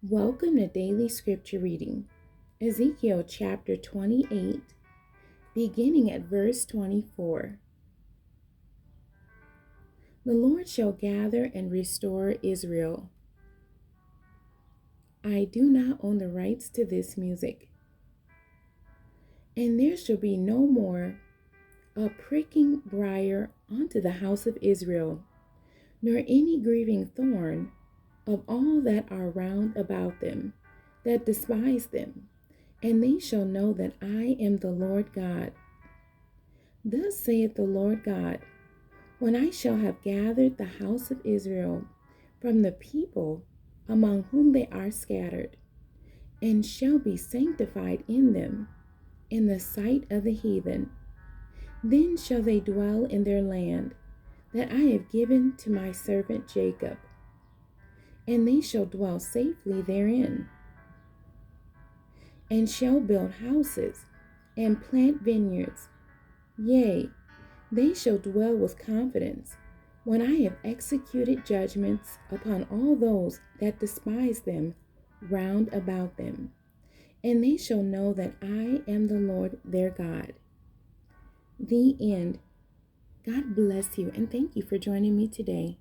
Welcome to Daily Scripture Reading, Ezekiel chapter 28, beginning at verse 24. The Lord shall gather and restore Israel. I do not own the rights to this music. And there shall be no more a pricking briar unto the house of Israel, nor any grieving thorn of all that are round about them, that despise them. And they shall know that I am the Lord God. Thus saith the Lord God, when I shall have gathered the house of Israel from the people among whom they are scattered, and shall be sanctified in them in the sight of the heathen, then shall they dwell in their land that I have given to my servant Jacob, and they shall dwell safely therein, and shall build houses and plant vineyards. Yea, they shall dwell with confidence when I have executed judgments upon all those that despise them round about them. And they shall know that I am the Lord their God. The end. God bless you, and thank you for joining me today.